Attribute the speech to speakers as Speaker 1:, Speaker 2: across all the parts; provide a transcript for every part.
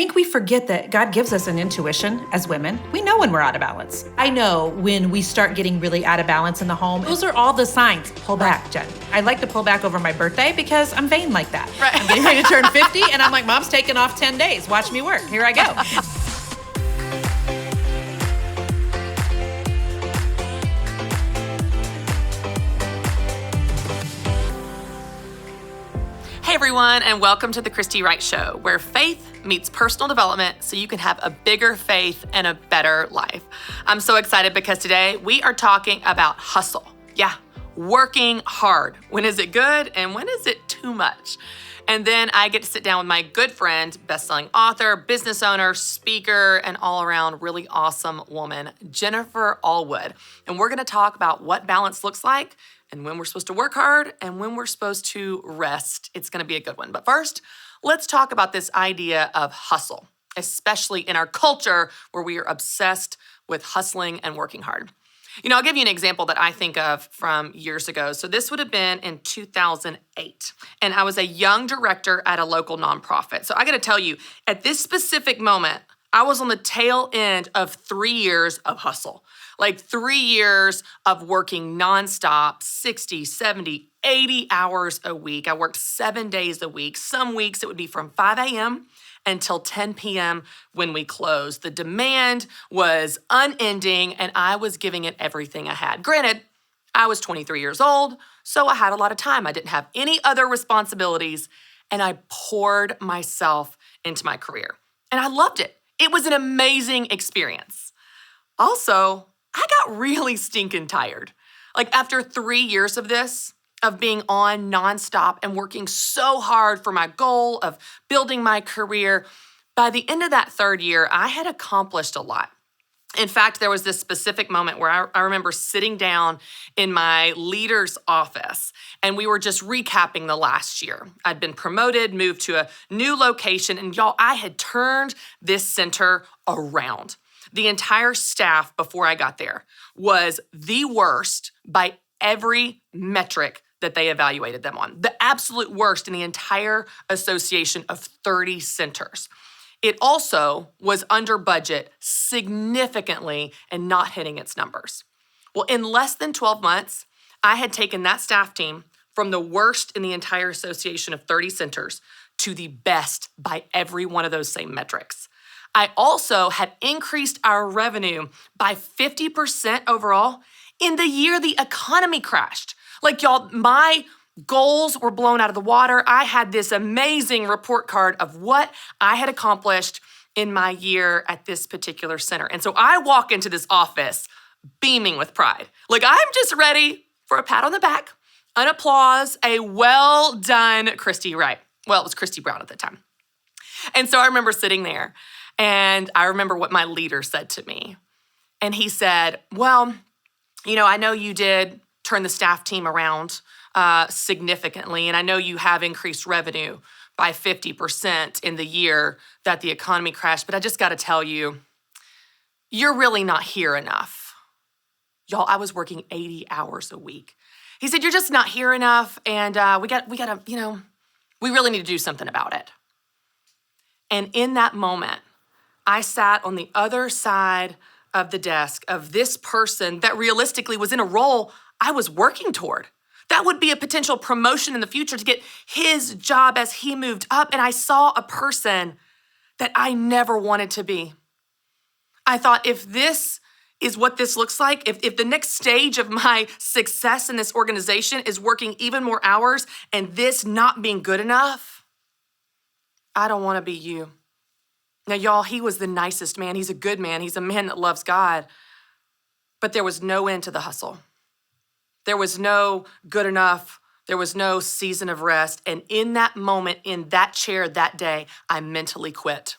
Speaker 1: think we forget that God gives us an intuition as women. We know when we're out of balance. I know when we start getting really out of balance in the home. Those are all the signs. Pull back, Jen. I like to pull back over my birthday because I'm vain like that. Right. I'm getting ready to turn 50 and I'm like, Mom's taking off 10 days. Watch me work. Here I go.
Speaker 2: Hey everyone, and welcome to the Christy Wright Show, where faith meets personal development so you can have a bigger faith and a better life. I'm so excited because today we are talking about hustle. Yeah, working hard. When is it good and when is it too much? And then I get to sit down with my good friend, best-selling author, business owner, speaker, and all-around really awesome woman, Jennifer Allwood. And we're gonna talk about what balance looks like and when we're supposed to work hard and when we're supposed to rest. It's gonna be a good one. But first, let's talk about this idea of hustle, especially in our culture where we are obsessed with hustling and working hard. You know, I'll give you an example that I think of from years ago. So this would have been in 2008, and I was a young director at a local nonprofit. So I gotta tell you, at this specific moment, I was on the tail end of 3 years of hustle. Like 3 years of working nonstop, 60, 70, 80 hours a week. I worked 7 days a week. Some weeks it would be from 5 a.m. until 10 p.m. when we closed. The demand was unending and I was giving it everything I had. Granted, I was 23 years old, so I had a lot of time. I didn't have any other responsibilities and I poured myself into my career. And I loved it. It was an amazing experience. Also, I got really stinking tired. Like after 3 years of this, of being on nonstop and working so hard for my goal of building my career, by the end of that third year, I had accomplished a lot. In fact, there was this specific moment where I remember sitting down in my leader's office and we were just recapping the last year. I'd been promoted, moved to a new location, and y'all, I had turned this center around. The entire staff before I got there was the worst by every metric that they evaluated them on. The absolute worst in the entire association of 30 centers. It also was under budget significantly and not hitting its numbers. Well, in less than 12 months, I had taken that staff team from the worst in the entire association of 30 centers to the best by every one of those same metrics. I also had increased our revenue by 50% overall in the year the economy crashed. Like y'all, my goals were blown out of the water. I had this amazing report card of what I had accomplished in my year at this particular center. And so I walk into this office beaming with pride. Like I'm just ready for a pat on the back, an applause, a well done, Christy Wright. Well, it was Christy Brown at the time. And so I remember sitting there and I remember what my leader said to me. And he said, well, you know, I know you did turn the staff team around significantly, and I know you have increased revenue by 50% in the year that the economy crashed, but I just gotta tell you, you're really not here enough. Y'all, I was working 80 hours a week. He said, you're just not here enough, and we gotta, you know, we really need to do something about it. And in that moment, I sat on the other side of the desk of this person that realistically was in a role I was working toward. That would be a potential promotion in the future to get his job as he moved up. And I saw a person that I never wanted to be. I thought, if this is what this looks like, if the next stage of my success in this organization is working even more hours and this not being good enough, I don't want to be you. Now, y'all, he was the nicest man. He's a good man. He's a man that loves God. But there was no end to the hustle. There was no good enough. There was no season of rest. And in that moment, in that chair that day, I mentally quit.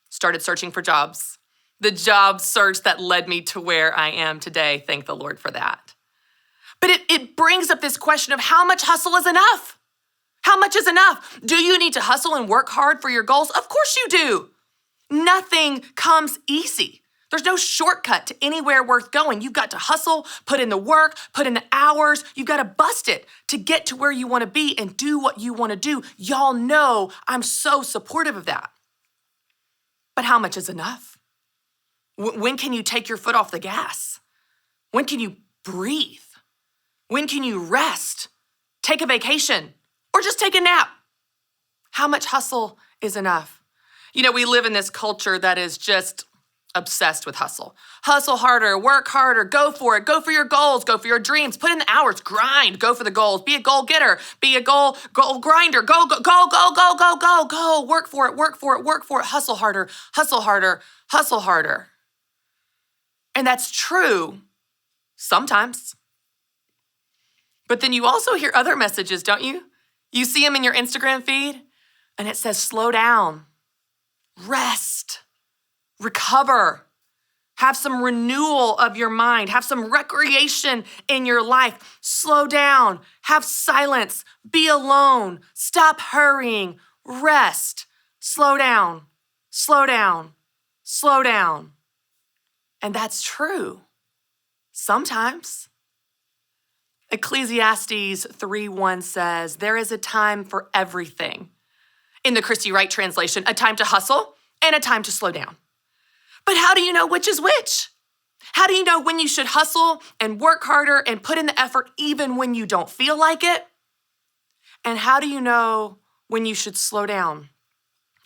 Speaker 2: Started searching for jobs. The job search that led me to where I am today. Thank the Lord for that. But it brings up this question of how much hustle is enough? How much is enough? Do you need to hustle and work hard for your goals? Of course you do. Nothing comes easy. There's no shortcut to anywhere worth going. You've got to hustle, put in the work, put in the hours. You've got to bust it to get to where you want to be and do what you want to do. Y'all know I'm so supportive of that. But how much is enough? When can you take your foot off the gas? When can you breathe? When can you rest, take a vacation, or just take a nap? How much hustle is enough? You know, we live in this culture that is just obsessed with hustle. Hustle harder, work harder, go for it, go for your goals, go for your dreams, put in the hours, grind, go for the goals, be a goal getter, be a goal grinder, go, work for it, hustle harder, hustle harder, hustle harder. And that's true sometimes. But then you also hear other messages, don't you? You see them in your Instagram feed, and it says, slow down, rest, recover, have some renewal of your mind, have some recreation in your life, slow down, have silence, be alone, stop hurrying, rest, slow down, slow down, slow down. And that's true sometimes. Ecclesiastes 3:1 says, there is a time for everything. In the Christy Wright translation, a time to hustle and a time to slow down. But how do you know which is which? How do you know when you should hustle and work harder and put in the effort even when you don't feel like it? And how do you know when you should slow down?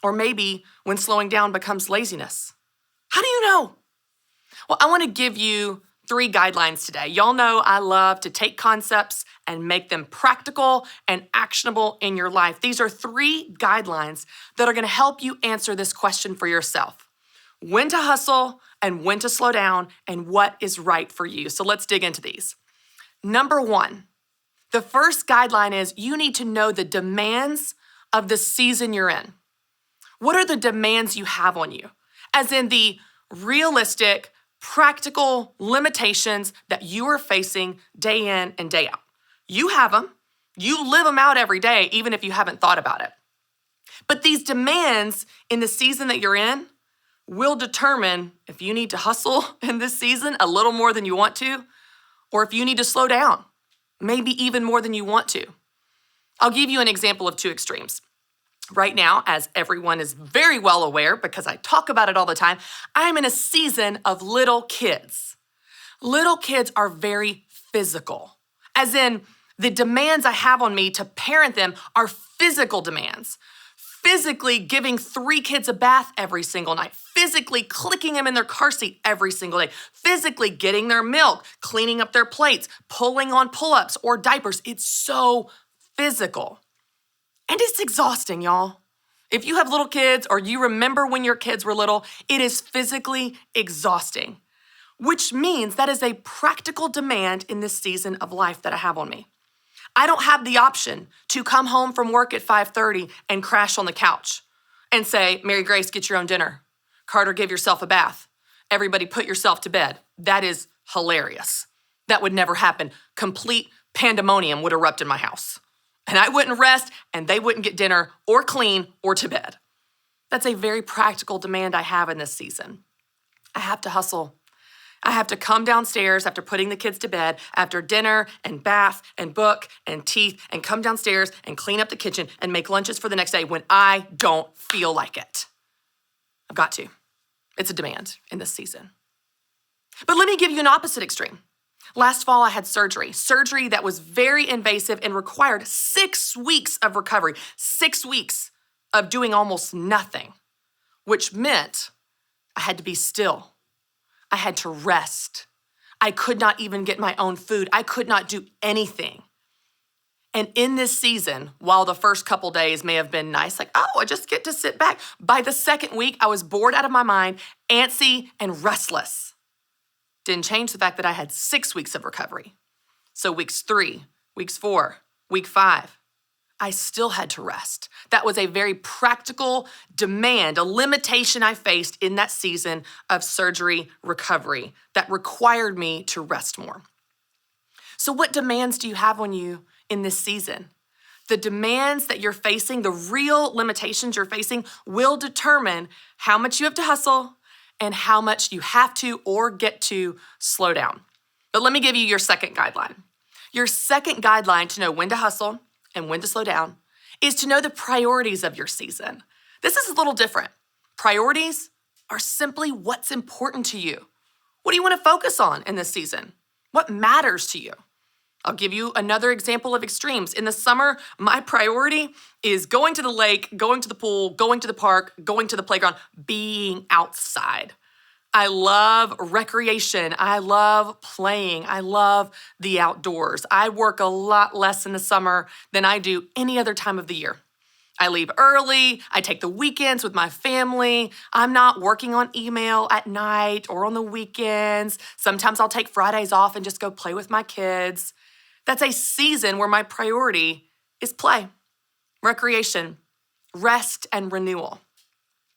Speaker 2: Or maybe when slowing down becomes laziness? How do you know? Well, I want to give you 3 guidelines today. Y'all know I love to take concepts and make them practical and actionable in your life. These are 3 guidelines that are going to help you answer this question for yourself. When to hustle and when to slow down and what is right for you. So let's dig into these. Number 1, the first guideline is you need to know the demands of the season you're in. What are the demands you have on you? As in the realistic, practical limitations that you are facing day in and day out. You have them. You live them out every day, even if you haven't thought about it. But these demands in the season that you're in will determine if you need to hustle in this season a little more than you want to, or if you need to slow down, maybe even more than you want to. I'll give you an example of 2 extremes. Right now, as everyone is very well aware, because I talk about it all the time, I'm in a season of little kids. Little kids are very physical, as in the demands I have on me to parent them are physical demands. Physically giving 3 kids a bath every single night, physically clicking them in their car seat every single day, physically getting their milk, cleaning up their plates, pulling on pull-ups or diapers. It's so physical. And it's exhausting, y'all. If you have little kids or you remember when your kids were little, it is physically exhausting, which means that is a practical demand in this season of life that I have on me. I don't have the option to come home from work at 5:30 and crash on the couch and say, Mary Grace, get your own dinner. Carter, give yourself a bath. Everybody put yourself to bed. That is hilarious. That would never happen. Complete pandemonium would erupt in my house. And I wouldn't rest, and they wouldn't get dinner or clean or to bed. That's a very practical demand I have in this season. I have to hustle. I have to come downstairs after putting the kids to bed, after dinner and bath and book and teeth, and come downstairs and clean up the kitchen and make lunches for the next day when I don't feel like it. I've got to. It's a demand in this season. But let me give you an opposite extreme. Last fall, I had surgery that was very invasive and required 6 weeks of recovery, 6 weeks of doing almost nothing, which meant I had to be still. I had to rest. I could not even get my own food. I could not do anything. And in this season, while the first couple days may have been nice, like, oh, I just get to sit back, by the second week, I was bored out of my mind, antsy, and restless. Didn't change the fact that I had 6 weeks of recovery. So weeks 3, weeks 4, week 5, I still had to rest. That was a very practical demand, a limitation I faced in that season of surgery recovery that required me to rest more. So what demands do you have on you in this season? The demands that you're facing, the real limitations you're facing, will determine how much you have to hustle and how much you have to or get to slow down. But let me give you your second guideline. Your second guideline to know when to hustle and when to slow down is to know the priorities of your season. This is a little different. Priorities are simply what's important to you. What do you want to focus on in this season? What matters to you? I'll give you another example of extremes. In the summer, my priority is going to the lake, going to the pool, going to the park, going to the playground, being outside. I love recreation. I love playing. I love the outdoors. I work a lot less in the summer than I do any other time of the year. I leave early. I take the weekends with my family. I'm not working on email at night or on the weekends. Sometimes I'll take Fridays off and just go play with my kids. That's a season where my priority is play, recreation, rest, and renewal.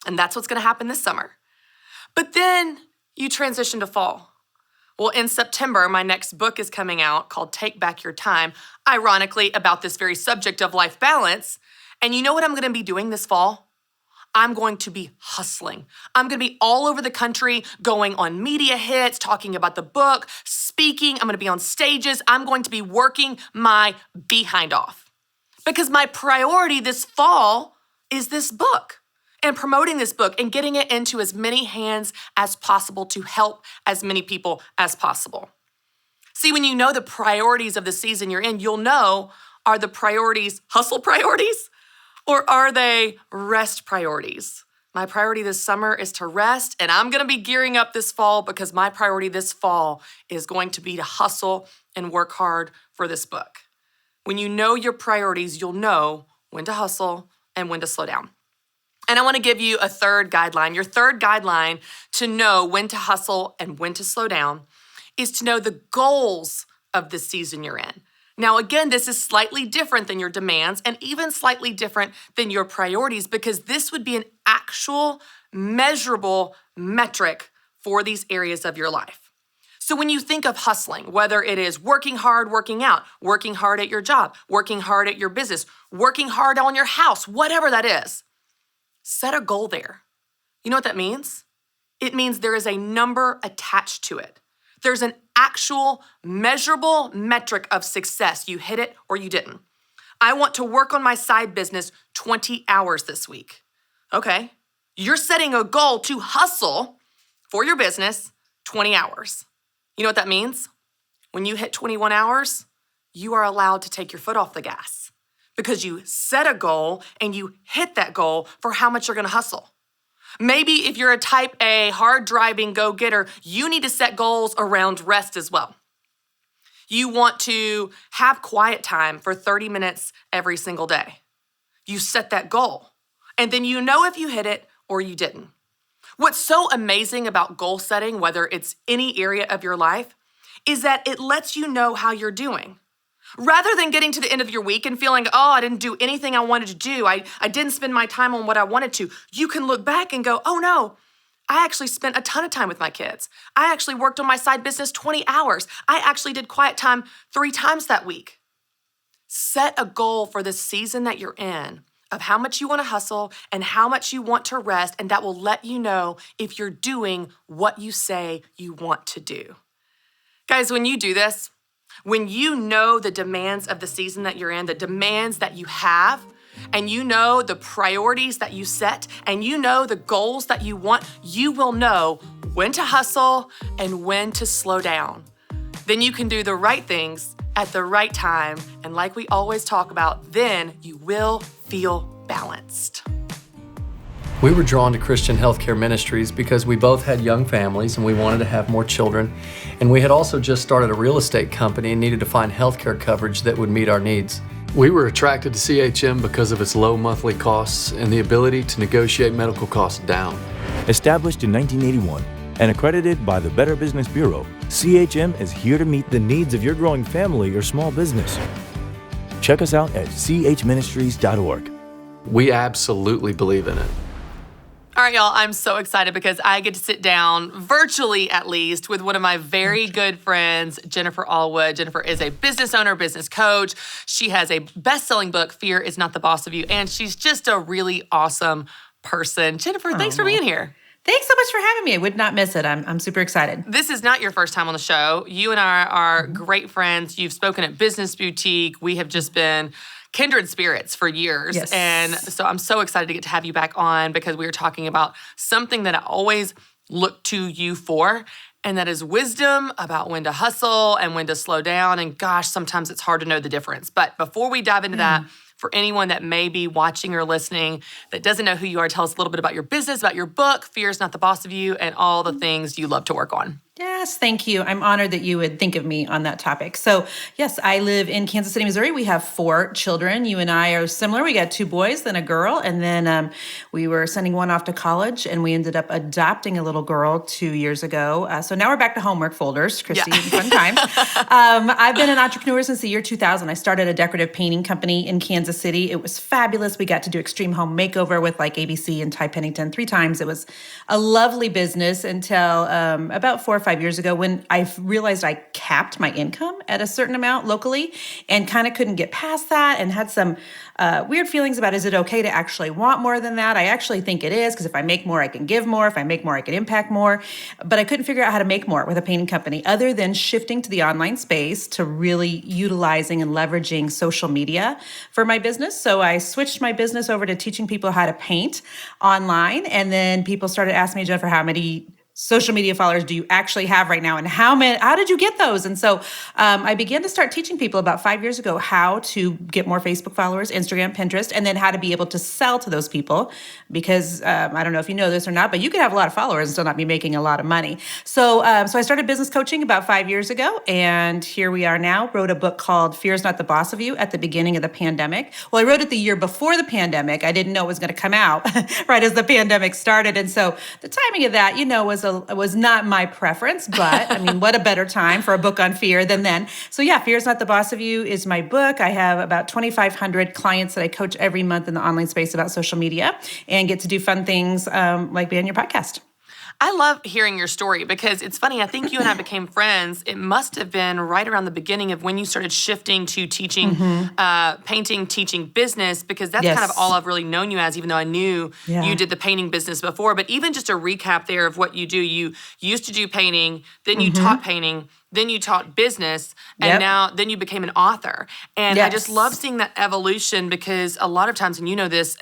Speaker 2: And that's what's going to happen this summer. But then you transition to fall. Well, in September, my next book is coming out called Take Back Your Time, ironically about this very subject of life balance. And you know what I'm going to be doing this fall? I'm going to be hustling. I'm going to be all over the country, going on media hits, talking about the book, speaking. I'm going to be on stages. I'm going to be working my behind off. Because my priority this fall is this book and promoting this book and getting it into as many hands as possible to help as many people as possible. See, when you know the priorities of the season you're in, you'll know, are the priorities hustle priorities? Or are they rest priorities? My priority this summer is to rest, and I'm gonna be gearing up this fall because my priority this fall is going to be to hustle and work hard for this book. When you know your priorities, you'll know when to hustle and when to slow down. And I wanna give you a third guideline. Your third guideline to know when to hustle and when to slow down is to know the goals of the season you're in. Now, again, this is slightly different than your demands and even slightly different than your priorities because this would be an actual measurable metric for these areas of your life. So when you think of hustling, whether it is working hard, working out, working hard at your job, working hard at your business, working hard on your house, whatever that is, set a goal there. You know what that means? It means there is a number attached to it. There's an actual measurable metric of success. You hit it or you didn't. I want to work on my side business 20 hours this week. Okay, you're setting a goal to hustle for your business 20 hours. You know what that means? When you hit 21 hours, you are allowed to take your foot off the gas because you set a goal and you hit that goal for how much you're gonna hustle. Maybe if you're a type A, hard-driving go-getter, you need to set goals around rest as well. You want to have quiet time for 30 minutes every single day. You set that goal, and then you know if you hit it or you didn't. What's so amazing about goal setting, whether it's any area of your life, is that it lets you know how you're doing. Rather than getting to the end of your week and feeling, oh, I didn't do anything I wanted to do, I didn't spend my time on what I wanted to, you can look back and go, oh no, I actually spent a ton of time with my kids. I actually worked on my side business 20 hours. I actually did quiet time 3 times that week. Set a goal for the season that you're in of how much you want to hustle and how much you want to rest, and that will let you know if you're doing what you say you want to do. Guys, when you do this, when you know the demands of the season that you're in, the demands that you have, and you know the priorities that you set, and you know the goals that you want, you will know when to hustle and when to slow down. Then you can do the right things at the right time, and like we always talk about, then you will feel balanced.
Speaker 3: We were drawn to Christian Healthcare Ministries because we both had young families and we wanted to have more children. And we had also just started a real estate company and needed to find healthcare coverage that would meet our needs.
Speaker 4: We were attracted to CHM because of its low monthly costs and the ability to negotiate medical costs down.
Speaker 5: Established in 1981 and accredited by the Better Business Bureau, CHM is here to meet the needs of your growing family or small business. Check us out at chministries.org.
Speaker 4: We absolutely believe in it.
Speaker 2: All right, y'all, I'm so excited because I get to sit down, virtually at least, with one of my very good friends, Jennifer Allwood. Jennifer is a business owner, business coach. She has a best-selling book, Fear is Not the Boss of You, and she's just a really awesome person. Jennifer, thanks for being here.
Speaker 1: Thanks so much for having me. I would not miss it. I'm super excited.
Speaker 2: This is not your first time on the show. You and I are great friends. You've spoken at Business Boutique. We have just been kindred spirits for years.
Speaker 1: Yes.
Speaker 2: And so I'm so excited to get to have you back on because we were talking about something that I always look to you for, and that is wisdom about when to hustle and when to slow down. And gosh, sometimes it's hard to know the difference. But before we dive into that, for anyone that may be watching or listening that doesn't know who you are, tell us a little bit about your business, about your book, Fear is Not the Boss of You, and all the things you love to work on.
Speaker 1: Yes, thank you. I'm honored that you would think of me on that topic. So, yes, I live in Kansas City, Missouri. We have 4 children. You and I are similar. We got 2 boys, then a girl, and then we were sending one off to college, and we ended up adopting a little girl 2 years ago. So now we're back to homework folders, Christy, fun times. I've been an entrepreneur since the year 2000. I started a decorative painting company in Kansas City. It was fabulous. We got to do extreme home makeover with like ABC and Ty Pennington 3 times. It was a lovely business until about 4 or 5 years ago when I realized I capped my income at a certain amount locally and kind of couldn't get past that and had some weird feelings about, is it okay to actually want more than that? I actually think it is, because if I make more, I can give more. If I make more, I can impact more. But I couldn't figure out how to make more with a painting company other than shifting to the online space to really utilizing and leveraging social media for my business. So I switched my business over to teaching people how to paint online. And then people started asking me, Jennifer, how many social media followers do you actually have right now? And how did you get those? And so I began to start teaching people about 5 years ago how to get more Facebook followers, Instagram, Pinterest, and then how to be able to sell to those people. Because I don't know if you know this or not, but you can have a lot of followers and still not be making a lot of money. So I started business coaching about 5 years ago, and here we are now. Wrote a book called Fear is Not the Boss of You at the beginning of the pandemic. Well, I wrote it the year before the pandemic. I didn't know it was going to come out right as the pandemic started. And so the timing of that, was not my preference, but I mean, what a better time for a book on fear than then. So yeah, Fear is Not the Boss of You is my book. I have about 2,500 clients that I coach every month in the online space about social media and get to do fun things like be on your podcast.
Speaker 2: I love hearing your story because it's funny. I think you and I became friends. It must have been right around the beginning of when you started shifting to teaching, painting, teaching business, because that's kind of all I've really known you as, even though I knew you did the painting business before. But even just a recap there of what you do, you used to do painting, then you taught painting, then you taught business, and then you became an author. And I just love seeing that evolution because a lot of times, and you know this,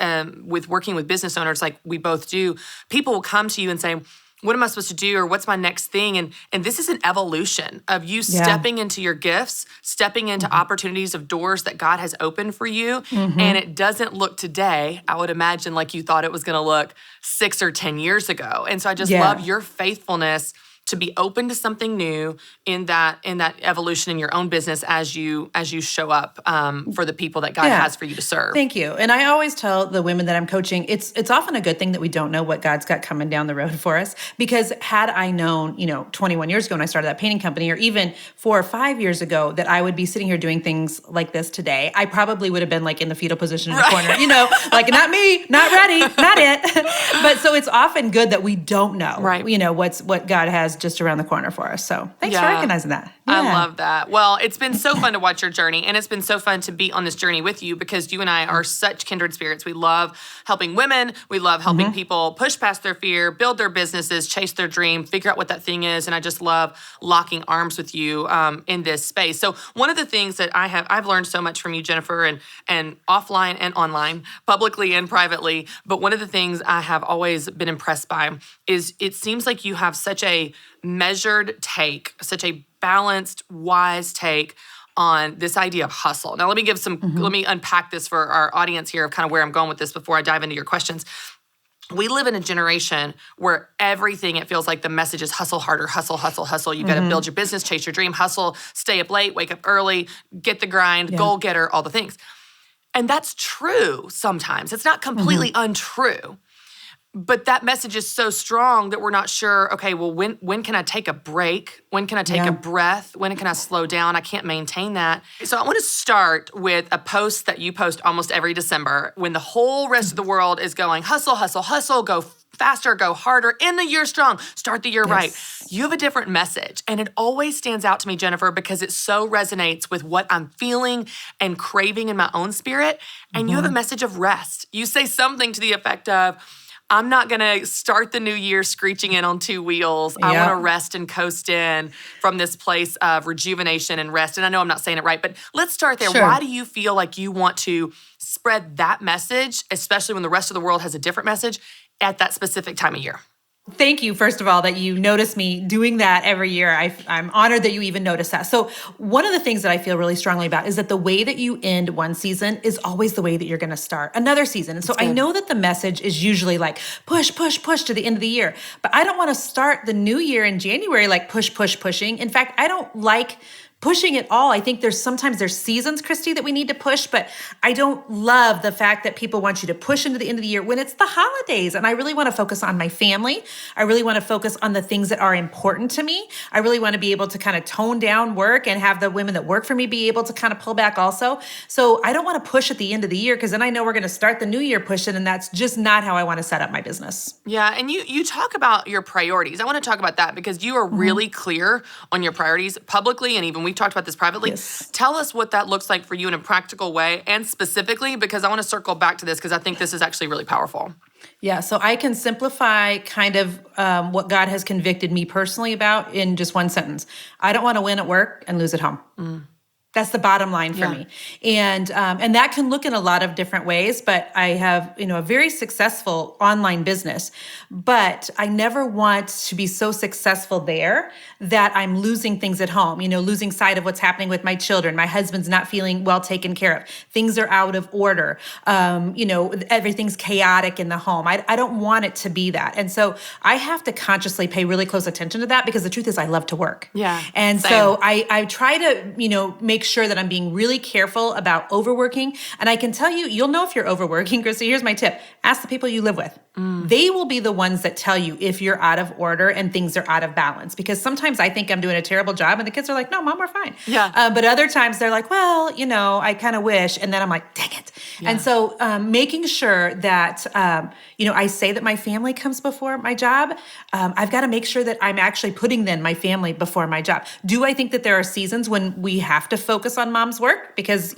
Speaker 2: with working with business owners like we both do, people will come to you and say, what am I supposed to do, or what's my next thing? And this is an evolution of you stepping into your gifts, stepping into opportunities of doors that God has opened for you. And it doesn't look today, I would imagine, like you thought it was going to look 6 or 10 years ago. And so I just love your faithfulness to be open to something new in that evolution in your own business as you show up for the people that God has for you to serve.
Speaker 1: Thank you. And I always tell the women that I'm coaching, it's often a good thing that we don't know what God's got coming down the road for us, because had I known, 21 years ago when I started that painting company, or even 4 or 5 years ago, that I would be sitting here doing things like this today, I probably would have been like in the fetal position in the corner, like not me, not ready, not it. But so it's often good that we don't know, what God has just around the corner for us. So thanks for recognizing that.
Speaker 2: I love that. Well, it's been so fun to watch your journey, and it's been so fun to be on this journey with you because you and I are such kindred spirits. We love helping women. We love helping people push past their fear, build their businesses, chase their dream, figure out what that thing is. And I just love locking arms with you in this space. So one of the things that I've learned so much from you, Jennifer, and offline and online, publicly and privately. But one of the things I have always been impressed by is it seems like you have such a measured take, such a balanced, wise take on this idea of hustle. Now, let me unpack this for our audience here of kind of where I'm going with this before I dive into your questions. We live in a generation where everything, it feels like the message is hustle harder, hustle, hustle, hustle. You've got to build your business, chase your dream, hustle, stay up late, wake up early, get the grind, goal getter, all the things. And that's true sometimes. It's not completely untrue. But that message is so strong that we're not sure, okay, well, when can I take a break? When can I take a breath? When can I slow down? I can't maintain that. So I want to start with a post that you post almost every December when the whole rest of the world is going, hustle, hustle, hustle, go faster, go harder, end the year strong, start the year right. You have a different message. And it always stands out to me, Jennifer, because it so resonates with what I'm feeling and craving in my own spirit. And you have a message of rest. You say something to the effect of, I'm not going to start the new year screeching in on two wheels. I want to rest and coast in from this place of rejuvenation and rest. And I know I'm not saying it right, but let's start there.
Speaker 1: Sure.
Speaker 2: Why do you feel like you want to spread that message, especially when the rest of the world has a different message at that specific time of year?
Speaker 1: Thank you, first of all, that you notice me doing that every year. I'm honored that you even notice that. So one of the things that I feel really strongly about is that the way that you end one season is always the way that you're going to start another season. And so I know that the message is usually like push, push, push to the end of the year. But I don't want to start the new year in January like pushing. In fact, I don't like pushing it all. I think there's seasons, Christy, that we need to push, but I don't love the fact that people want you to push into the end of the year when it's the holidays. And I really want to focus on my family. I really want to focus on the things that are important to me. I really want to be able to kind of tone down work and have the women that work for me be able to kind of pull back also. So I don't want to push at the end of the year because then I know we're going to start the new year pushing, and that's just not how I want to set up my business.
Speaker 2: Yeah, and you talk about your priorities. I want to talk about that because you are really clear on your priorities publicly, and even we've talked about this privately.
Speaker 1: Yes.
Speaker 2: Tell us what that looks like for you in a practical way, and specifically, because I want to circle back to this because I think this is actually really powerful.
Speaker 1: Yeah, so I can simplify kind of what God has convicted me personally about in just one sentence. I don't want to win at work and lose at home. That's the bottom line for me. And that can look in a lot of different ways, but I have, a very successful online business, but I never want to be so successful there that I'm losing things at home, losing sight of what's happening with my children. My husband's not feeling well taken care of. Things are out of order. Everything's chaotic in the home. I don't want it to be that. And so I have to consciously pay really close attention to that because the truth is I love to work.
Speaker 2: Yeah.
Speaker 1: And
Speaker 2: same.
Speaker 1: so I try to, make sure that I'm being really careful about overworking. And I can tell you, you'll know if you're overworking, Christy. Here's my tip. Ask the people you live with. They will be the ones that tell you if you're out of order and things are out of balance. Because sometimes I think I'm doing a terrible job and the kids are like, no, Mom, we're fine.
Speaker 2: Yeah.
Speaker 1: But other times they're like, well, I kind of wish. And then I'm like, dang it. Yeah. And so making sure that, I say that my family comes before my job. I've got to make sure that I'm actually putting then my family before my job. Do I think that there are seasons when we have to focus on mom's work? Because,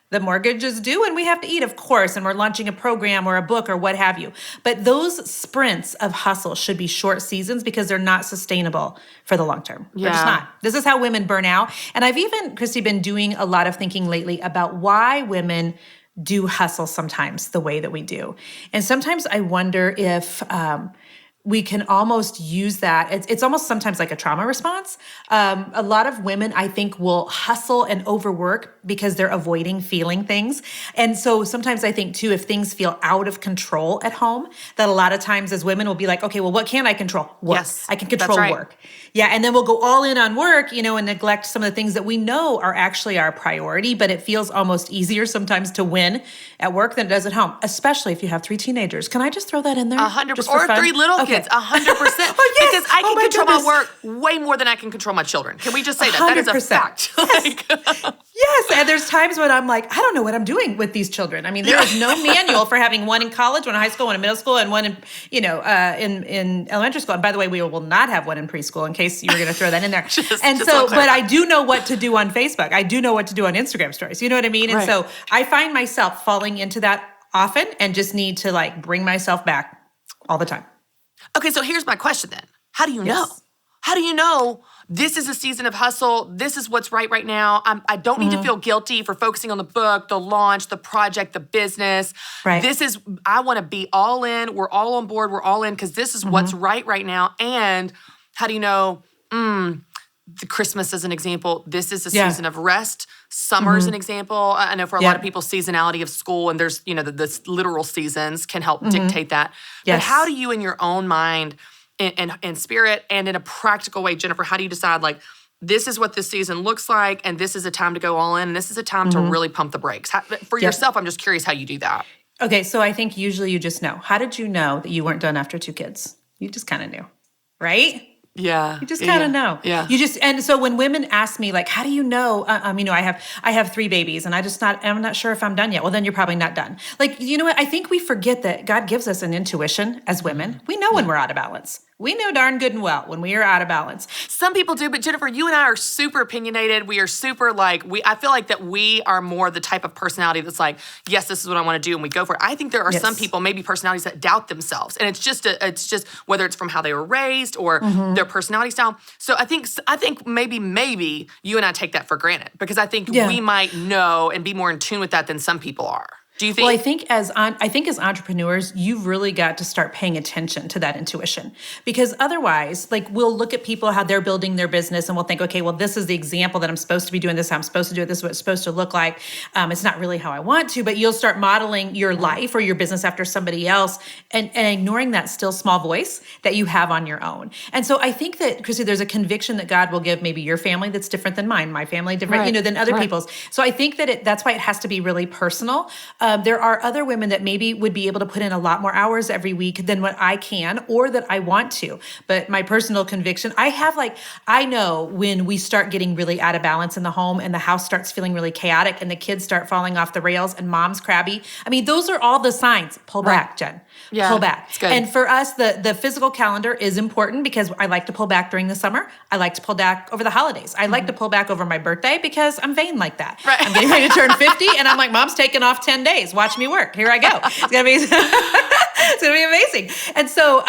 Speaker 1: the mortgage is due and we have to eat, of course, and we're launching a program or a book or what have you. But those sprints of hustle should be short seasons because they're not sustainable for the long term.
Speaker 2: Yeah.
Speaker 1: They're just not. This is how women burn out. And I've even, Christy, been doing a lot of thinking lately about why women do hustle sometimes the way that we do. And sometimes I wonder if we can almost use that. It's almost sometimes like a trauma response. A lot of women, I think, will hustle and overwork because they're avoiding feeling things. And so sometimes I think, too, if things feel out of control at home, that a lot of times as women will be like, okay, well, what can I control? Work.
Speaker 2: Yes,
Speaker 1: I can control
Speaker 2: that's right.
Speaker 1: work. Yeah, and then we'll go all in on work, and neglect some of the things that we know are actually our priority, but it feels almost easier sometimes to win at work than it does at home, especially if you have 3 teenagers. Can I just throw that in there?
Speaker 2: 100%. Or 3 little kids. 100%.
Speaker 1: Oh, yes.
Speaker 2: Because I can
Speaker 1: my
Speaker 2: control
Speaker 1: goodness.
Speaker 2: my work way more than I can control my children. Can we just say that? That is a
Speaker 1: 100%.
Speaker 2: fact.
Speaker 1: Yes, and there's times when I'm like, I don't know what I'm doing with these children. I mean, there is no manual for having one in college, one in high school, one in middle school, and one in, in elementary school. And by the way, we will not have one in preschool in case you were going to throw that in there. But I do know what to do on Facebook. I do know what to do on Instagram stories. You know what I mean? And so I find myself falling into that often and just need to bring myself back all the time.
Speaker 2: Okay, so here's my question then. How do you know?
Speaker 1: Yes.
Speaker 2: How do you know this is a season of hustle? This is what's right now. I don't need to feel guilty for focusing on the book, the launch, the project, the business.
Speaker 1: Right.
Speaker 2: I want to be all in. We're all on board. We're all in because this is what's right now. And how do you know, the Christmas is an example. This is a season of rest. Summer's an example. I know for a lot of people, seasonality of school and there's, the literal seasons can help dictate that.
Speaker 1: Yes.
Speaker 2: But how do you in your own mind in spirit and in a practical way, Jennifer, how do you decide this is what this season looks like and this is a time to go all in and this is a time to really pump the brakes? For yourself, I'm just curious how you do that.
Speaker 1: Okay, so I think usually you just know. How did you know that you weren't done after 2 kids? You just kind of knew, right?
Speaker 2: Yeah.
Speaker 1: You just kind of know.
Speaker 2: Yeah.
Speaker 1: And so when women ask me how do you know, I have 3 babies and I'm not sure if I'm done yet. Well, then you're probably not done. You know what? I think we forget that God gives us an intuition as women. We know when we're out of balance. We know darn good and well when we are out of balance.
Speaker 2: Some people do, but Jennifer, you and I are super opinionated. We are super I feel like that we are more the type of personality that's like, yes, this is what I want to do, and we go for it. I think there are some people, maybe personalities that doubt themselves, and it's just whether it's from how they were raised or their personality style. So I think maybe you and I take that for granted because I think we might know and be more in tune with that than some people are. Do you think?
Speaker 1: Well, I think as entrepreneurs, you've really got to start paying attention to that intuition because otherwise, like we'll look at people, how they're building their business and we'll think, okay, well, this is the example that I'm supposed to be doing this, how I'm supposed to do it, this is what it's supposed to look like. It's not really how I want to, but you'll start modeling your life or your business after somebody else and ignoring that still small voice that you have on your own. And so I think that, Christy, there's a conviction that God will give maybe your family that's different than mine, my family different, than other people's. So I think that that's why it has to be really personal. There are other women that maybe would be able to put in a lot more hours every week than what I can or that I want to. But my personal conviction, I know when we start getting really out of balance in the home and the house starts feeling really chaotic and the kids start falling off the rails and mom's crabby. I mean, those are all the signs. Pull back, Jen.
Speaker 2: Yeah,
Speaker 1: pull back.
Speaker 2: It's good.
Speaker 1: And for us, the physical calendar is important because I like to pull back during the summer. I like to pull back over the holidays. I like to pull back over my birthday because I'm vain like that.
Speaker 2: Right.
Speaker 1: I'm getting ready to turn 50 and I'm like, Mom's taking off 10 days. Watch me work. Here I go. It's gonna be it's gonna be amazing. And so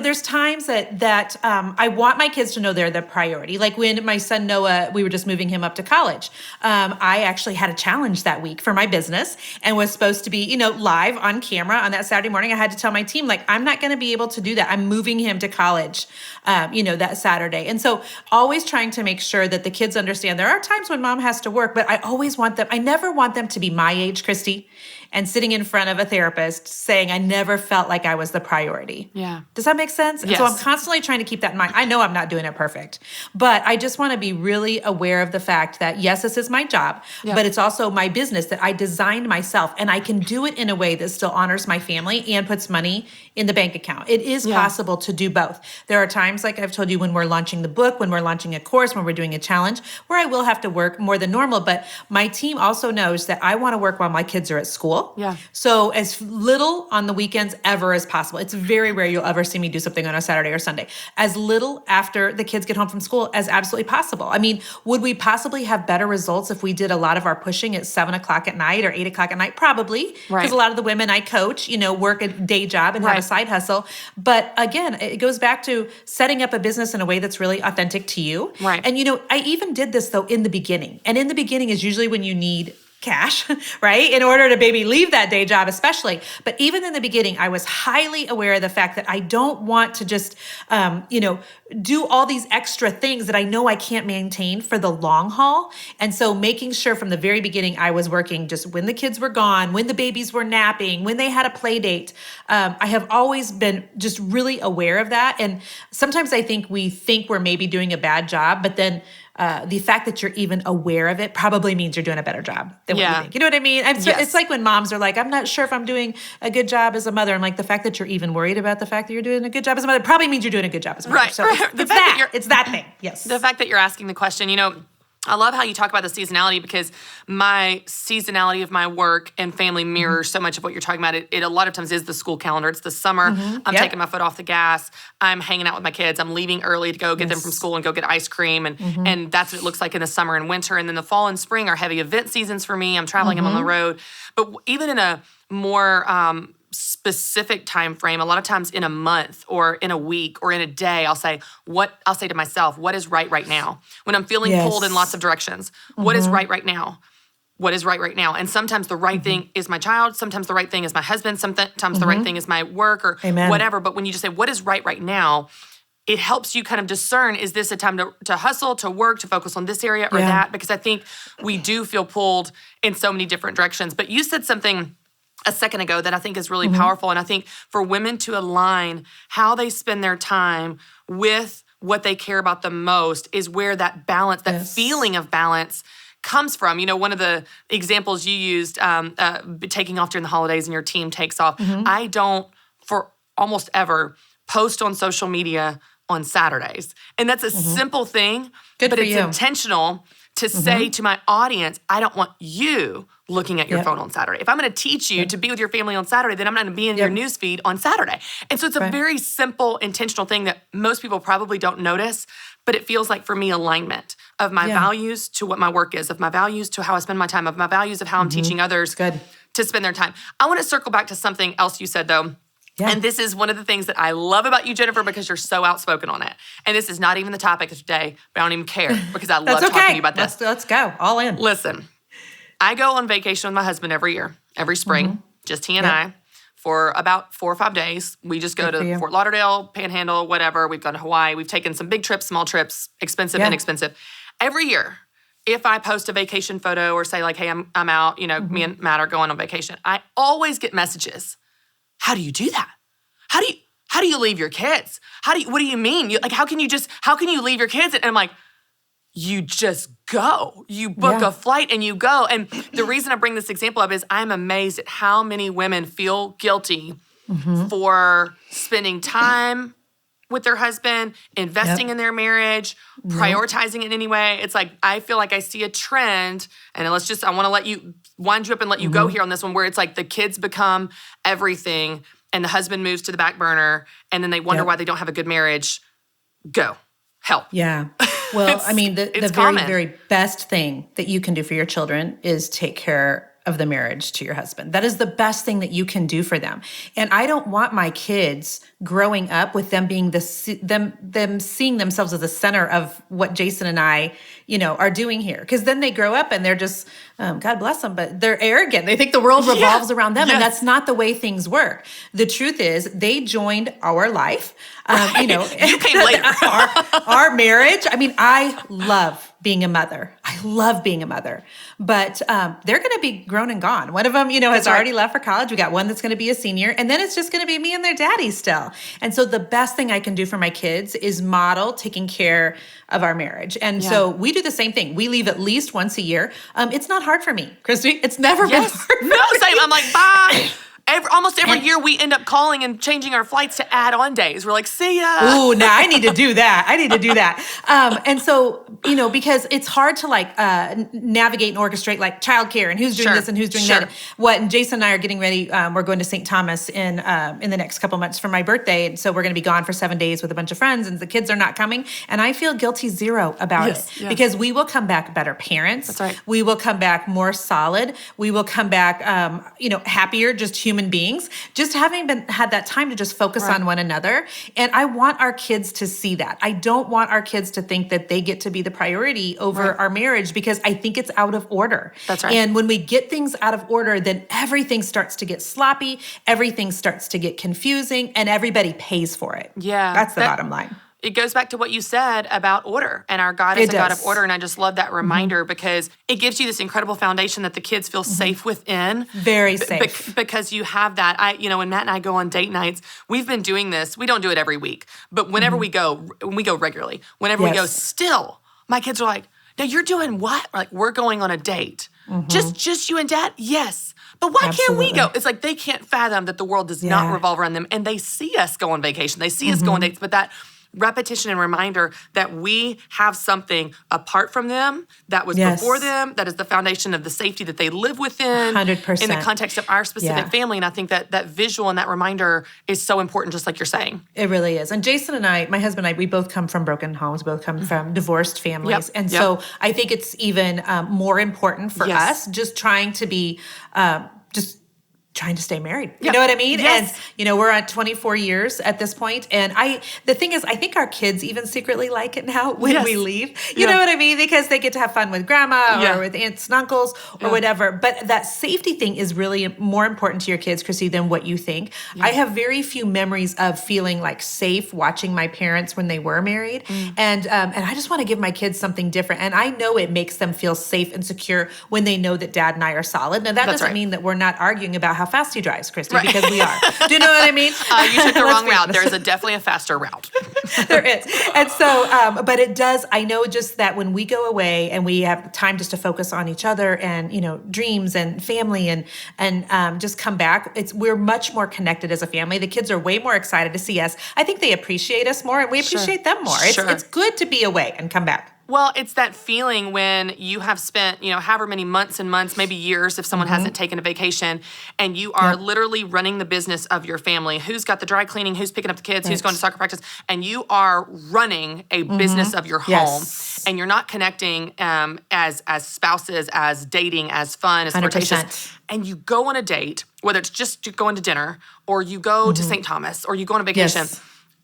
Speaker 1: there's times that I want my kids to know they're the priority. Like when my son Noah, we were just moving him up to college. I actually had a challenge that week for my business and was supposed to be, live on camera on that Saturday morning. I had to tell my team, like, I'm not going to be able to do that. I'm moving him to college, that Saturday. And so always trying to make sure that the kids understand there are times when mom has to work, but I never want them to be my age, Christy, and sitting in front of a therapist saying, I never felt like I was the priority.
Speaker 2: Yeah.
Speaker 1: Does that make sense? And
Speaker 2: yes.
Speaker 1: so I'm constantly trying to keep that in mind. I know I'm not doing it perfect, but I just want to be really aware of the fact that, yes, this is my job, but it's also my business that I designed myself, and I can do it in a way that still honors my family and puts money in the bank account. It is possible to do both. There are times, like I've told you, when we're launching the book, when we're launching a course, when we're doing a challenge, where I will have to work more than normal, but my team also knows that I want to work while my kids are at school.
Speaker 2: Yeah.
Speaker 1: So as little on the weekends ever as possible. It's very rare you'll ever see me do something on a Saturday or Sunday. As little after the kids get home from school as absolutely possible. I mean, would we possibly have better results if we did a lot of our pushing at 7 o'clock at night or 8 o'clock at night? Probably. Because a lot of the women I coach, work a day job and have a side hustle. But again, it goes back to setting up a business in a way that's really authentic to you.
Speaker 2: Right.
Speaker 1: And I even did this though in the beginning. And in the beginning is usually when you need cash, right? In order to maybe leave that day job, especially. But even in the beginning, I was highly aware of the fact that I don't want to just, do all these extra things that I know I can't maintain for the long haul. And so making sure from the very beginning, I was working just when the kids were gone, when the babies were napping, when they had a play date. I have always been just really aware of that. And sometimes I think we think we're maybe doing a bad job, but then the fact that you're even aware of it probably means you're doing a better job than what you think. You know what I mean? It's like when moms are like, I'm not sure if I'm doing a good job as a mother. I'm like, the fact that you're even worried about the fact that you're doing a good job as a mother probably means you're doing a good job as a mother.
Speaker 2: Right.
Speaker 1: So it's that thing. Yes.
Speaker 2: The fact that you're asking the question, I love how you talk about the seasonality because my seasonality of my work and family mirrors so much of what you're talking about. It a lot of times is the school calendar. It's the summer. I'm taking my foot off the gas. I'm hanging out with my kids. I'm leaving early to go get them from school and go get ice cream. And that's what it looks like in the summer and winter. And then the fall and spring are heavy event seasons for me. I'm traveling. I'm on the road. But even in a more specific time frame, a lot of times in a month or in a week or in a day, I'll say to myself, what is right now? When I'm feeling pulled in lots of directions, what is right now? What is right now? And sometimes the right thing is my child. Sometimes the right thing is my husband. Sometimes the right thing is my work or whatever. But when you just say, what is right now? It helps you kind of discern, is this a time to hustle, to work, to focus on this area or that? Because I think we do feel pulled in so many different directions. But you said something a second ago that I think is really powerful. And I think for women to align how they spend their time with what they care about the most is where that balance, that feeling of balance comes from. One of the examples you used, taking off during the holidays and your team takes off. I don't, for almost ever, post on social media on Saturdays. And that's a simple thing, but it's intentional to say to my audience, I don't want you looking at your phone on Saturday. If I'm going to teach you to be with your family on Saturday, then I'm not going to be in your newsfeed on Saturday. And so it's a very simple, intentional thing that most people probably don't notice, but it feels like for me alignment of my values to what my work is, of my values to how I spend my time, of my values of how I'm teaching others to spend their time. I want to circle back to something else you said though. Yeah. And this is one of the things that I love about you, Jennifer, because you're so outspoken on it. And this is not even the topic of today, but I don't even care because I love talking to you about this.
Speaker 1: Let's go. All in.
Speaker 2: Listen, I go on vacation with my husband every year, every spring, just he and I, for about 4 or 5 days. We just go to Fort Lauderdale, Panhandle, whatever. We've gone to Hawaii. We've taken some big trips, small trips, expensive, inexpensive. Every year, if I post a vacation photo or say like, hey, I'm out, me and Matt are going on vacation, I always get messages. How do you do that? How do you leave your kids? What do you mean? How can you leave your kids? And I'm like, you just go. You book a flight and you go. And the reason I bring this example up is I'm amazed at how many women feel guilty for spending time with their husband, investing in their marriage, prioritizing it in any way. It's like, I feel like I see a trend, and I want to wind you up and let you go here on this one, where it's like the kids become everything and the husband moves to the back burner and then they wonder why they don't have a good marriage. Go. Help.
Speaker 1: Yeah. Well, I mean, the very,
Speaker 2: common.
Speaker 1: very best thing that you can do for your children is take care of the marriage to your husband. That is the best thing that you can do for them. And I don't want my kids growing up with them being them seeing themselves as the center of what Jason and I, are doing here. Because then they grow up and they're just, God bless them, but they're arrogant. They think the world revolves around them, and that's not the way things work. The truth is, they joined our life.
Speaker 2: You came later.
Speaker 1: our marriage. I mean, I love being a mother. I love being a mother. But they're going to be grown and gone. One of them, has already left for college. We got one that's going to be a senior. And then it's just going to be me and their daddy still. And so the best thing I can do for my kids is model taking care of our marriage. And so we do the same thing. We leave at least once a year. It's not hard for me, Christy. It's never been hard for me.
Speaker 2: Same. I'm like, bye. Almost every year we end up calling and changing our flights to add-on days. We're like, see ya.
Speaker 1: Ooh, now I need to do that. And so, because it's hard to navigate and orchestrate childcare and who's doing this and who's doing that. And Jason and I are getting ready. We're going to St. Thomas in the next couple months for my birthday. And so we're going to be gone for 7 days with a bunch of friends, and the kids are not coming. And I feel guilty zero about it because we will come back better parents.
Speaker 2: That's right.
Speaker 1: We will come back more solid. We will come back, happier, just human beings, just having had that time to just focus on one another. And I want our kids to see that. I don't want our kids to think that they get to be the priority over our marriage, because I think it's out of order.
Speaker 2: That's right.
Speaker 1: And when we get things out of order, then everything starts to get sloppy, everything starts to get confusing, and everybody pays for it.
Speaker 2: Yeah.
Speaker 1: That's the bottom line.
Speaker 2: It goes back to what you said about order, and our God is a God of order. And I just love that reminder because it gives you this incredible foundation that the kids feel safe within.
Speaker 1: Very safe.
Speaker 2: Because you have that. When Matt and I go on date nights, we've been doing this. We don't do it every week, but whenever we go regularly. Whenever we go, still, my kids are like, now you're doing what? We're going on a date. Just you and Dad? Yes. But why can't we go? It's like they can't fathom that the world does not revolve around them, and they see us go on vacation. They see us go on dates, but that repetition and reminder that we have something apart from them that was before them, that is the foundation of the safety that they live within
Speaker 1: 100%.
Speaker 2: in the context of our specific family. And I think that visual and that reminder is so important, just like you're saying.
Speaker 1: It really is. And Jason and I, my husband and I, we both come from broken homes, both come from divorced families. And so I think it's even more important for us just trying to be trying to stay married. You know what I mean?
Speaker 2: Yes.
Speaker 1: And, we're at 24 years at this point. And the thing is, I think our kids even secretly like it now when we leave. You know what I mean? Because they get to have fun with grandma or with aunts and uncles or whatever. But that safety thing is really more important to your kids, Chrissy, than what you think. I have very few memories of feeling safe watching my parents when they were married. And I just want to give my kids something different. And I know it makes them feel safe and secure when they know that Dad and I are solid. Now, that doesn't mean that we're not arguing about how fast he drives, Christy, because we are. Do you know what I mean?
Speaker 2: You took the wrong route. There is definitely a faster route.
Speaker 1: There is. And so, but it does, I know just that when we go away and we have time just to focus on each other and, dreams and family and just come back, we're much more connected as a family. The kids are way more excited to see us. I think they appreciate us more and we appreciate them more. It's good to be away and come back.
Speaker 2: Well, it's that feeling when you have spent, however many months and months, maybe years, if someone hasn't taken a vacation, and you are literally running the business of your family. Who's got the dry cleaning? Who's picking up the kids? Who's going to soccer practice? And you are running a business of your home, and you're not connecting as spouses, as dating, as fun, as flirtatious. And you go on a date, whether it's just going to dinner, or you go to St. Thomas, or you go on a vacation,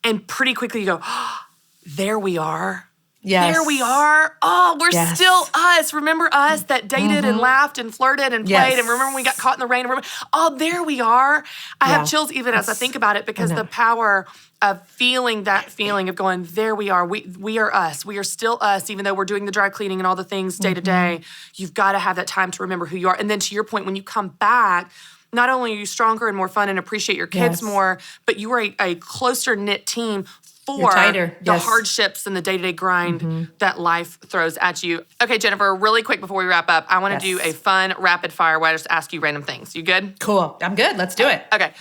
Speaker 2: and pretty quickly you go, oh, there we are.
Speaker 1: Yes.
Speaker 2: There we are. Oh, we're still us. Remember us that dated and laughed and flirted and played, and remember when we got caught in the rain? Oh, there we are. I have chills even as I think about it, because the power of feeling that feeling of going, there we are. We are us. We are still us, even though we're doing the dry cleaning and all the things day to day. You've got to have that time to remember who you are. And then to your point, when you come back, not only are you stronger and more fun and appreciate your kids more, but you are a closer knit team for the hardships and the day-to-day grind that life throws at you. Okay, Jennifer, really quick before we wrap up, I want to do a fun rapid fire where I just ask you random things. You good?
Speaker 1: Cool. I'm good. Let's do it.
Speaker 2: Okay.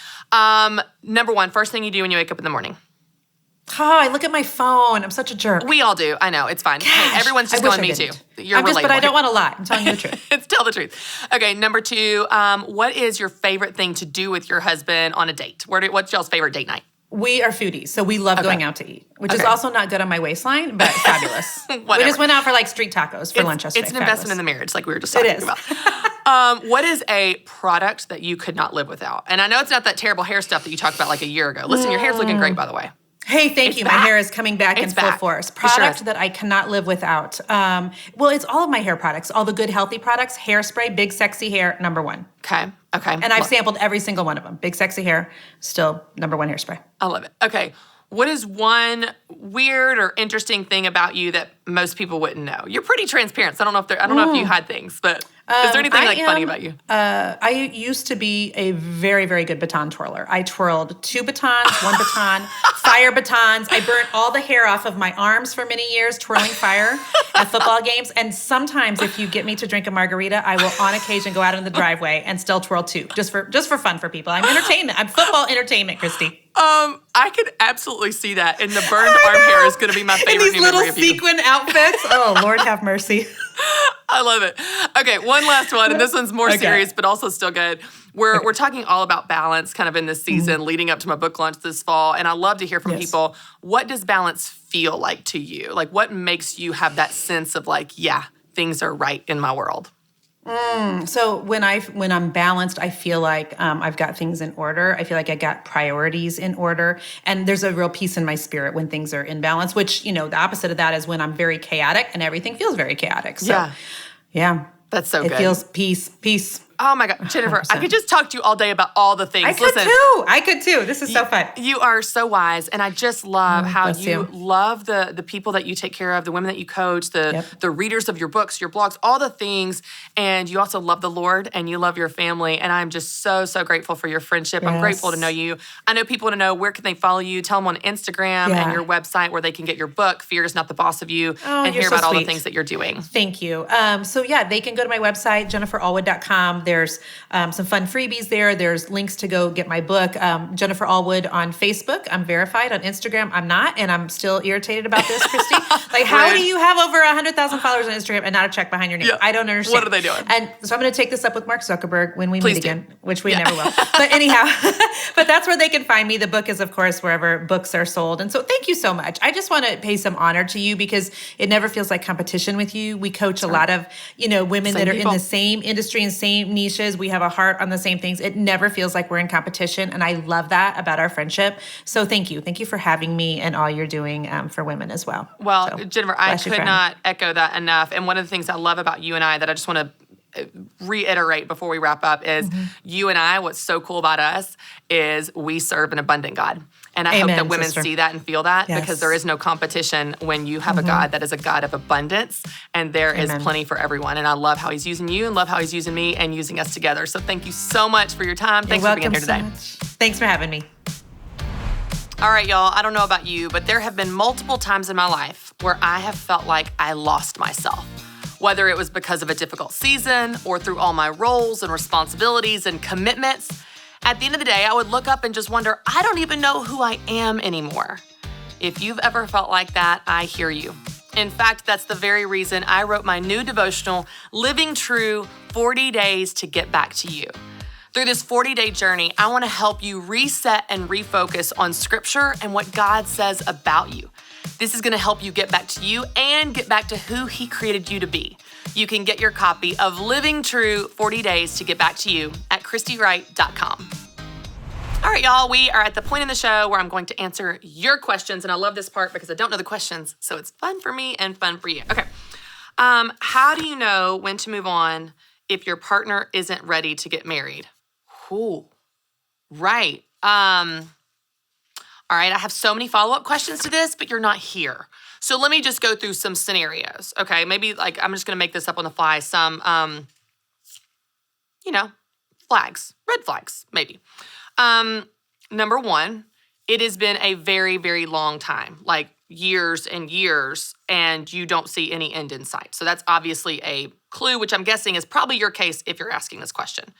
Speaker 2: Number one, first thing you do when you wake up in the morning.
Speaker 1: Oh, I look at my phone. I'm such a jerk.
Speaker 2: We all do. I know. It's fine. Hey, everyone's just going, me too. You're relatable.
Speaker 1: But I don't want to lie. I'm telling you the truth.
Speaker 2: Tell the truth. Okay, number two, what is your favorite thing to do with your husband on a date? What's y'all's favorite date night?
Speaker 1: We are foodies, so we love going out to eat, which is also not good on my waistline, but fabulous. We just went out for street tacos for lunch yesterday.
Speaker 2: It's an investment in the marriage, like we were just talking about. What is a product that you could not live without? And I know it's not that terrible hair stuff that you talked about like a year ago. Listen, your hair's looking great, by the way.
Speaker 1: Hey, thank you. My hair is coming back in full force. Product that I cannot live without. Well, it's all of my hair products, all the good, healthy products. Hairspray, Big Sexy Hair, number one.
Speaker 2: Okay.
Speaker 1: And I've sampled every single one of them. Big Sexy Hair, still number one hairspray.
Speaker 2: I love it. Okay. What is one weird or interesting thing about you that most people wouldn't know? You're pretty transparent, so I don't know if you hide things, but is there anything funny about you?
Speaker 1: I used to be a very, very good baton twirler. I twirled 2 batons, 1 baton, fire batons. I burnt all the hair off of my arms for many years twirling fire at football games. And sometimes if you get me to drink a margarita, I will on occasion go out in the driveway and still twirl 2, just for fun for people. I'm entertainment. I'm football entertainment, Christy.
Speaker 2: I could absolutely see that, and the burned arm hair is going to be my favorite.
Speaker 1: In these little sequin outfits. Oh, Lord have mercy.
Speaker 2: I love it. Okay, one last one, and this one's more serious, but also still good. We're talking all about balance kind of in this season leading up to my book launch this fall, and I love to hear from people. What does balance feel like to you? Like, what makes you have that sense of things are right in my world?
Speaker 1: So when I'm balanced, I feel like I've got things in order. I feel like I got priorities in order. And there's a real peace in my spirit when things are in balance, which, the opposite of that is when I'm very chaotic and everything feels very chaotic. So, yeah.
Speaker 2: That's so good.
Speaker 1: It feels peace.
Speaker 2: Oh my God, Jennifer, I could just talk to you all day about all the things.
Speaker 1: I could too. This is so fun.
Speaker 2: You are so wise, and I just love how you love the people that you take care of, the women that you coach, the readers of your books, your blogs, all the things, and you also love the Lord, and you love your family, and I'm just so, so grateful for your friendship. I'm grateful to know you. I know people want to know, where can they follow you? Tell them on Instagram and your website where they can get your book, Fear is Not the Boss of You, and hear about all the things that you're doing.
Speaker 1: Thank you. They can go to my website, jenniferallwood.com. There's some fun freebies there. There's links to go get my book. Jennifer Allwood on Facebook. I'm verified. On Instagram, I'm not, and I'm still irritated about this, Christy. How do you have over 100,000 followers on Instagram and not a check behind your name? Yeah. I don't understand.
Speaker 2: What are they doing?
Speaker 1: And so I'm going to take this up with Mark Zuckerberg when we meet again, which we never will. But anyhow, but that's where they can find me. The book is, of course, wherever books are sold. And so thank you so much. I just want to pay some honor to you because it never feels like competition with you. We coach a lot of, women that are in the same industry and same niches. We have a heart on the same things. It never feels like we're in competition. And I love that about our friendship. So thank you. Thank you for having me and all you're doing for women as well.
Speaker 2: Well, Jennifer, I could not echo that enough. And one of the things I love about you and I that I just want to reiterate before we wrap up is you and I, what's so cool about us is we serve an abundant God. And I hope that women see that and feel that because there is no competition when you have a God that is a God of abundance and there is plenty for everyone. And I love how he's using you and love how he's using me and using us together. So thank you so much for your time. Thanks for being here today.
Speaker 1: Thanks for having me.
Speaker 2: All right, y'all, I don't know about you, but there have been multiple times in my life where I have felt like I lost myself. Whether it was because of a difficult season or through all my roles and responsibilities and commitments, at the end of the day, I would look up and just wonder, I don't even know who I am anymore. If you've ever felt like that, I hear you. In fact, that's the very reason I wrote my new devotional, Living True 40 Days to Get Back to You. Through this 40-day journey, I want to help you reset and refocus on Scripture and what God says about you. This is going to help you get back to you and get back to who He created you to be. You can get your copy of Living True 40 Days to Get Back to You at ChristyWright.com. All right, y'all, we are at the point in the show where I'm going to answer your questions, and I love this part because I don't know the questions, so it's fun for me and fun for you. Okay, how do you know when to move on if your partner isn't ready to get married? Ooh, right. All right, I have so many follow-up questions to this, but you're not here. So let me just go through some scenarios, okay? Maybe, like, I'm just going to make this up on the fly. Some, flags, red flags, maybe. Number one, it has been a very, very long time, like years and years, and you don't see any end in sight. So that's obviously a clue, which I'm guessing is probably your case if you're asking this question.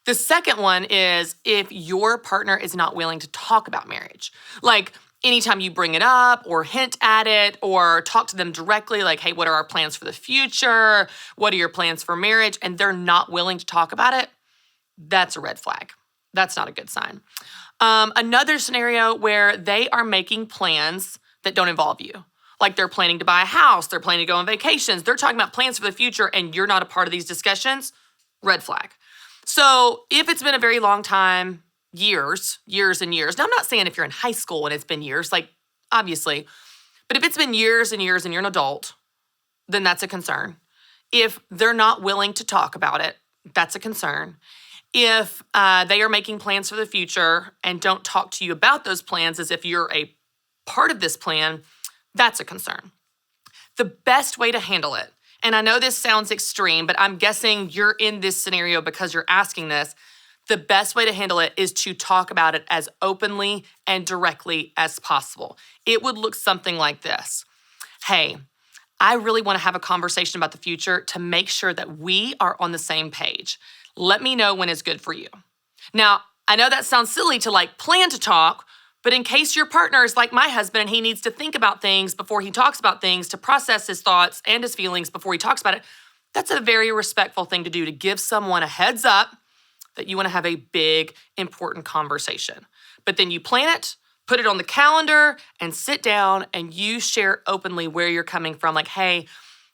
Speaker 2: The second one is if your partner is not willing to talk about marriage. Like anytime you bring it up or hint at it or talk to them directly, like, hey, what are our plans for the future? What are your plans for marriage? And they're not willing to talk about it, that's a red flag. That's not a good sign. Another scenario where they are making plans that don't involve you. Like they're planning to buy a house, they're planning to go on vacations, they're talking about plans for the future and you're not a part of these discussions, red flag. So if it's been a very long time, years and years. Now I'm not saying if you're in high school and it's been years, like obviously, but if it's been years and years and you're an adult, then that's a concern. If they're not willing to talk about it, that's a concern. If they are making plans for the future and don't talk to you about those plans as if you're a part of this plan, that's a concern. The best way to handle it, and I know this sounds extreme, but I'm guessing you're in this scenario because you're asking this, the best way to handle it is to talk about it as openly and directly as possible. It would look something like this. Hey, I really want to have a conversation about the future to make sure that we are on the same page. Let me know when it's good for you. Now, I know that sounds silly to like plan to talk, but in case your partner is like my husband and he needs to think about things before he talks about things, to process his thoughts and his feelings before he talks about it, that's a very respectful thing to do, to give someone a heads up that you want to have a big, important conversation. But then you plan it, put it on the calendar, and sit down and you share openly where you're coming from. Like, hey,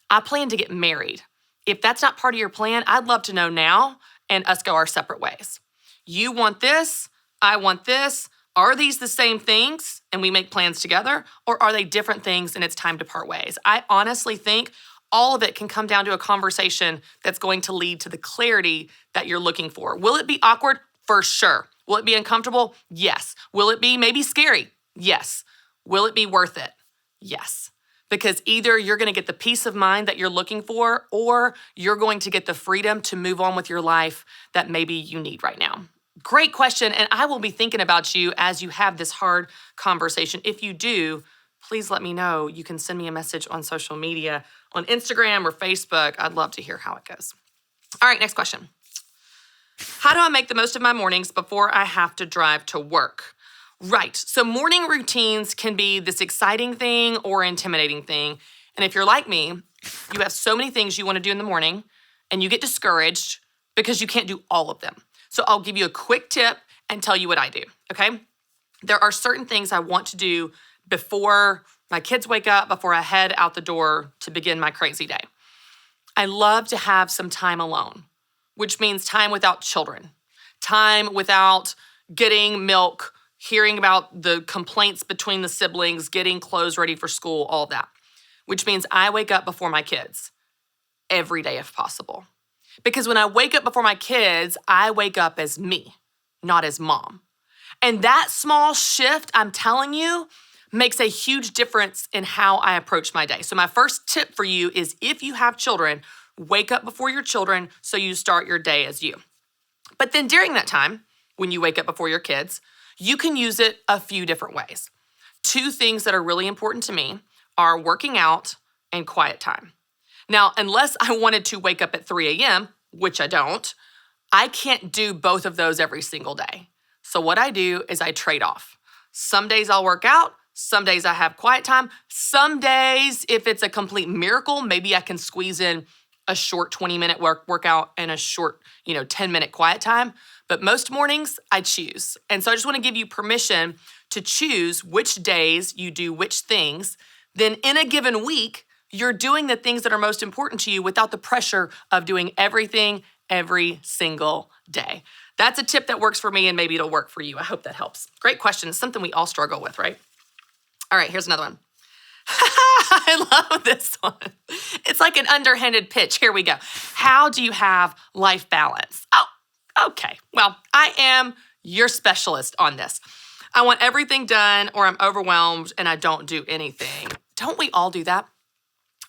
Speaker 2: I plan to get married. If that's not part of your plan, I'd love to know now and us go our separate ways. You want this, I want this. Are these the same things and we make plans together, or are they different things and it's time to part ways? I honestly think all of it can come down to a conversation that's going to lead to the clarity that you're looking for. Will it be awkward? For sure. Will it be uncomfortable? Yes. Will it be maybe scary? Yes. Will it be worth it? Yes. Because either you're going to get the peace of mind that you're looking for, or you're going to get the freedom to move on with your life that maybe you need right now. Great question, and I will be thinking about you as you have this hard conversation. If you do, please let me know. You can send me a message on social media, on Instagram or Facebook. I'd love to hear how it goes. All right, next question. How do I make the most of my mornings before I have to drive to work? Right, so morning routines can be this exciting thing or intimidating thing. And if you're like me, you have so many things you want to do in the morning and you get discouraged because you can't do all of them. So I'll give you a quick tip and tell you what I do, okay? There are certain things I want to do before my kids wake up, before I head out the door to begin my crazy day. I love to have some time alone, which means time without children, time without getting milk, hearing about the complaints between the siblings, getting clothes ready for school, all that, which means I wake up before my kids every day if possible. Because when I wake up before my kids, I wake up as me, not as mom. And that small shift, I'm telling you, makes a huge difference in how I approach my day. So my first tip for you is if you have children, wake up before your children so you start your day as you. But then during that time, when you wake up before your kids, you can use it a few different ways. Two things that are really important to me are working out and quiet time. Now, unless I wanted to wake up at 3 a.m., which I don't, I can't do both of those every single day. So what I do is I trade off. Some days I'll work out, Some days I have quiet time. Some days, if it's a complete miracle, maybe I can squeeze in a short 20-minute workout and a short, 10-minute quiet time. But most mornings, I choose. And so I just want to give you permission to choose which days you do which things. Then in a given week, you're doing the things that are most important to you without the pressure of doing everything every single day. That's a tip that works for me, and maybe it'll work for you. I hope that helps. Great question. It's something we all struggle with, right? All right, here's another one. I love this one. It's like an underhanded pitch. Here we go. How do you have life balance? Oh, okay. Well, I am your specialist on this. I want everything done, or I'm overwhelmed and I don't do anything. Don't we all do that?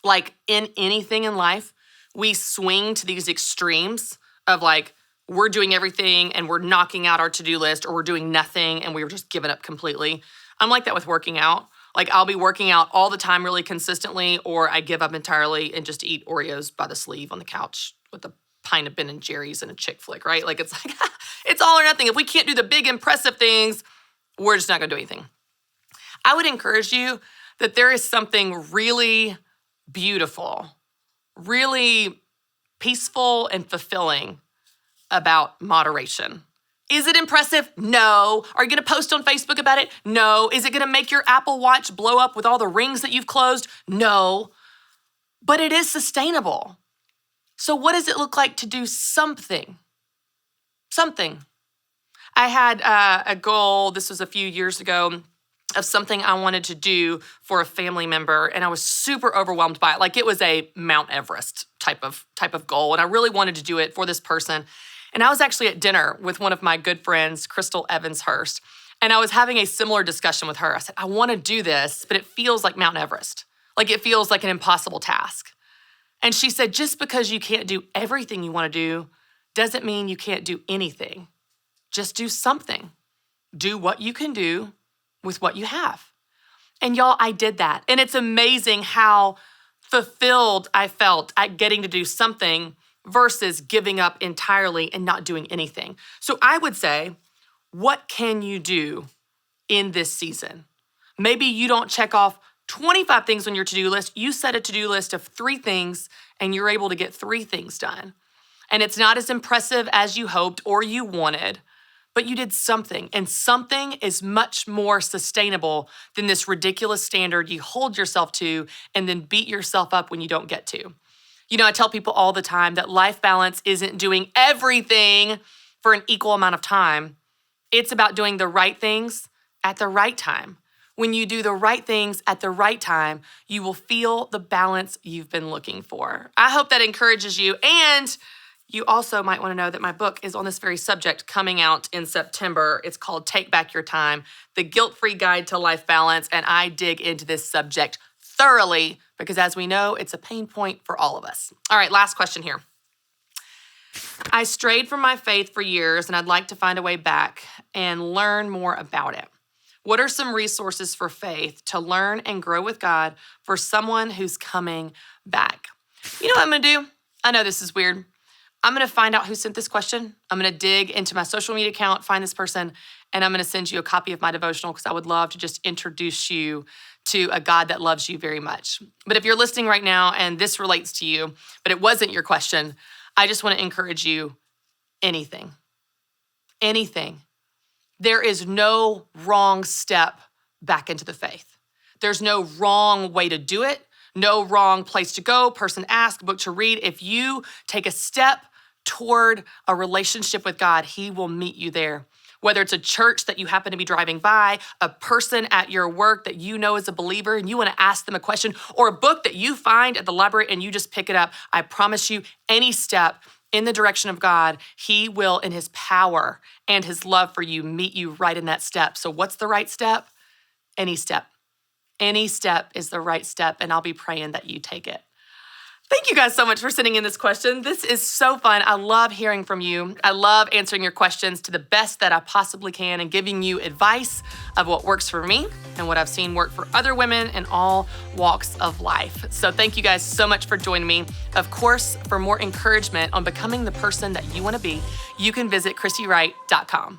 Speaker 2: Like in anything in life, we swing to these extremes of like, we're doing everything and we're knocking out our to-do list, or we're doing nothing and we're just giving up completely. I'm like that with working out. Like I'll be working out all the time really consistently, or I give up entirely and just eat Oreos by the sleeve on the couch with a pint of Ben & Jerry's and a chick flick, right? Like it's like, it's all or nothing. If we can't do the big impressive things, we're just not gonna do anything. I would encourage you that there is something really beautiful, really peaceful and fulfilling about moderation. Is it impressive? No. Are you gonna post on Facebook about it? No. Is it gonna make your Apple Watch blow up with all the rings that you've closed? No. But it is sustainable. So what does it look like to do something? Something. I had a goal, this was a few years ago, of something I wanted to do for a family member, and I was super overwhelmed by it. Like it was a Mount Everest type of goal, and I really wanted to do it for this person. And I was actually at dinner with one of my good friends, Crystal Evans-Hurst, and I was having a similar discussion with her. I said, I want to do this, but it feels like Mount Everest. Like it feels like an impossible task. And she said, just because you can't do everything you want to do doesn't mean you can't do anything. Just do something. Do what you can do with what you have. And y'all, I did that. And it's amazing how fulfilled I felt at getting to do something versus giving up entirely and not doing anything. So I would say, what can you do in this season? Maybe you don't check off 25 things on your to-do list. You set a to-do list of 3 things and you're able to get 3 things done. And it's not as impressive as you hoped or you wanted, but you did something, and something is much more sustainable than this ridiculous standard you hold yourself to and then beat yourself up when you don't get to. I tell people all the time that life balance isn't doing everything for an equal amount of time. It's about doing the right things at the right time. When you do the right things at the right time, you will feel the balance you've been looking for. I hope that encourages you. And you also might want to know that my book is on this very subject, coming out in September. It's called Take Back Your Time, The Guilt-Free Guide to Life Balance. And I dig into this subject thoroughly because, as we know, it's a pain point for all of us. All right, last question here. I strayed from my faith for years, and I'd like to find a way back and learn more about it. What are some resources for faith to learn and grow with God for someone who's coming back? You know what I'm gonna do? I know this is weird. I'm gonna find out who sent this question. I'm gonna dig into my social media account, find this person, and I'm gonna send you a copy of my devotional because I would love to just introduce you to a God that loves you very much. But if you're listening right now and this relates to you, but it wasn't your question, I just wanna encourage you, anything. There is no wrong step back into the faith. There's no wrong way to do it, no wrong place to go, person to ask, book to read. If you take a step toward a relationship with God, He will meet you there. Whether it's a church that you happen to be driving by, a person at your work that you know is a believer and you want to ask them a question, or a book that you find at the library and you just pick it up, I promise you, any step in the direction of God, He will, in His power and His love for you, meet you right in that step. So what's the right step? Any step. Any step is the right step, and I'll be praying that you take it. Thank you guys so much for sending in this question. This is so fun. I love hearing from you. I love answering your questions to the best that I possibly can and giving you advice of what works for me and what I've seen work for other women in all walks of life. So thank you guys so much for joining me. Of course, for more encouragement on becoming the person that you want to be, you can visit ChristyWright.com.